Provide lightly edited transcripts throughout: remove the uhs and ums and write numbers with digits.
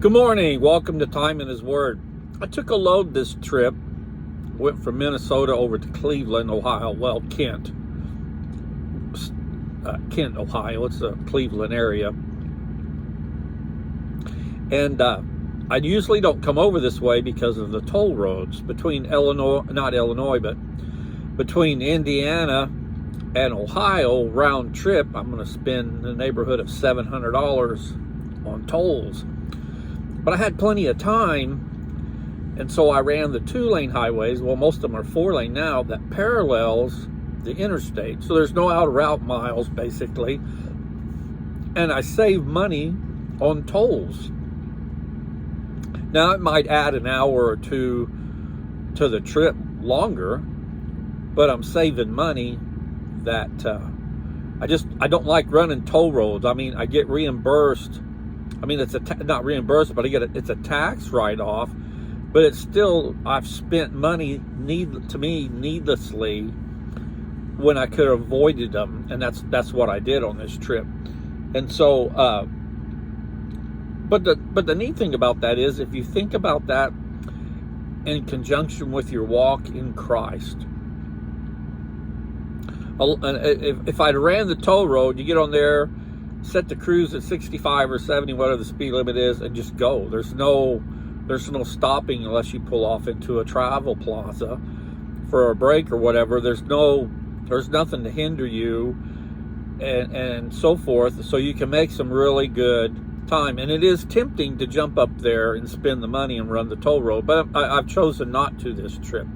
Good morning. Welcome to Time in His Word. I took a load this trip. Went from Minnesota over to Cleveland, Ohio. Well, Kent, Ohio. It's a Cleveland area. And I usually don't come over this way because of the toll roads between between Indiana and Ohio round trip. I'm going to spend in the neighborhood of $700 on tolls. But I had plenty of time, and so I ran the 2-lane highways. Well, most of them are 4-lane now, that parallels the interstate. So there's no out of route miles, basically. And I save money on tolls. Now, it might add an hour or two to the trip longer, but I'm saving money that I don't like running toll roads. I mean, I get reimbursed. I mean, it's not reimbursed, but it's a tax write-off, but it's still, I've spent money needlessly when I could have avoided them, and that's what I did on this trip. And so, but the neat thing about that is, if you think about that in conjunction with your walk in Christ, if I'd ran the toll road, you get on there, set the cruise at 65 or 70, whatever the speed limit is, and just go. There's no stopping unless you pull off into a travel plaza for a break or whatever. There's nothing to hinder you, and so forth. So you can make some really good time. And it is tempting to jump up there and spend the money and run the toll road, but I've chosen not to this trip.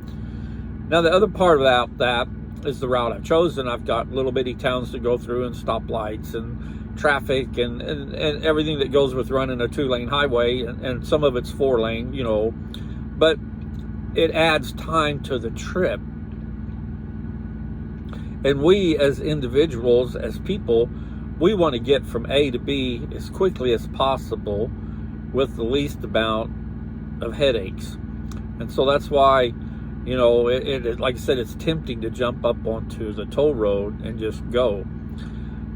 Now, the other part about that is the route I've chosen. I've got little bitty towns to go through and stoplights and traffic and everything that goes with running a 2-lane highway, and some of it's 4-lane, but it adds time to the trip. And we as individuals, as people, we want to get from A to B as quickly as possible with the least amount of headaches. And so that's why, like I said, it's tempting to jump up onto the toll road and just go.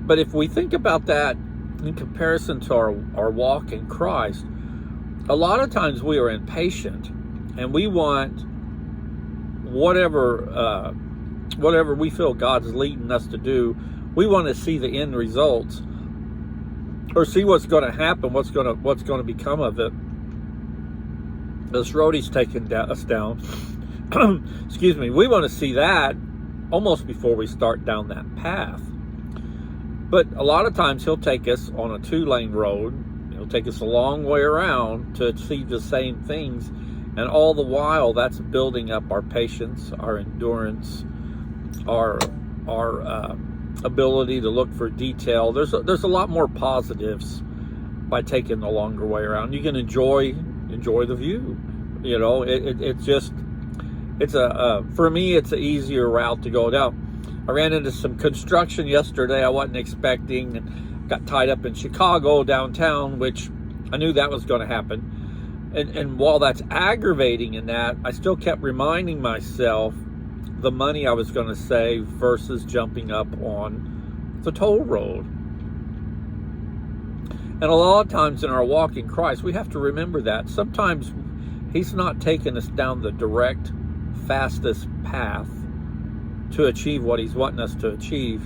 But if we think about that in comparison to our walk in Christ, a lot of times we are impatient and we want whatever we feel God's leading us to do. We want to see the end results, or see what's going to happen, what's going to become of it. This roadie's taking us down. Excuse me. We want to see that almost before we start down that path. But a lot of times he'll take us on a 2-lane road. He'll take us a long way around to achieve the same things. And all the while, that's building up our patience, our endurance, our ability to look for detail. There's a lot more positives by taking the longer way around. You can enjoy the view. For me, it's an easier route to go down. I ran into some construction yesterday I wasn't expecting, and got tied up in Chicago downtown, which I knew that was going to happen. And while that's aggravating in that, I still kept reminding myself the money I was going to save versus jumping up on the toll road. And a lot of times in our walk in Christ, we have to remember that. Sometimes He's not taking us down the direct, fastest path to achieve what He's wanting us to achieve,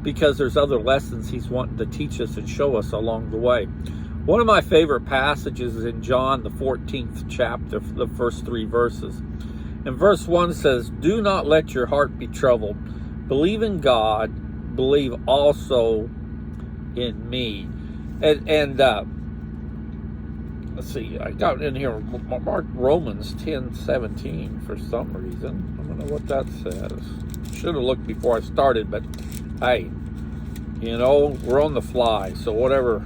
because there's other lessons He's wanting to teach us and show us along the way. One of my favorite passages is in John, the 14th chapter, the first 3 verses. And verse 1 says, "Do not let your heart be troubled. Believe in God, believe also in me." And let's see, I got in here, marked Romans 10:17 for some reason. I don't know what that says. Should have looked before I started, but hey, we're on the fly, so whatever.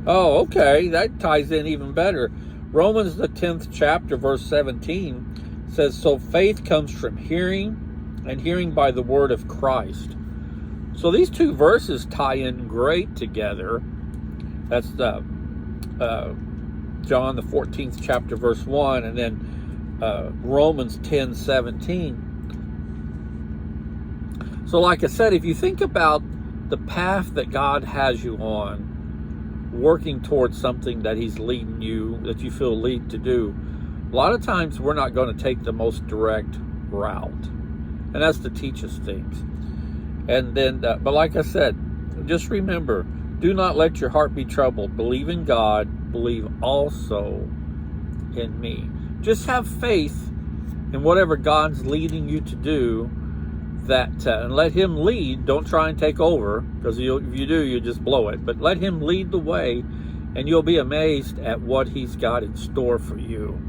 Oh, okay, that ties in even better. Romans, the 10th chapter, verse 17 says, "So faith comes from hearing, and hearing by the word of Christ." So these two verses tie in great together. That's John, the 14th chapter, verse 1, and then Romans 10:17. So like I said, if you think about the path that God has you on, working towards something that he's leading you, that you feel lead to do, a lot of times we're not going to take the most direct route. And that's to teach us things. And then, but like I said, just remember, do not let your heart be troubled. Believe in God. Believe also in me. Just have faith in whatever God's leading you to do, and let him lead. Don't try and take over, because if you do, you just blow it. But let him lead the way, and you'll be amazed at what he's got in store for you.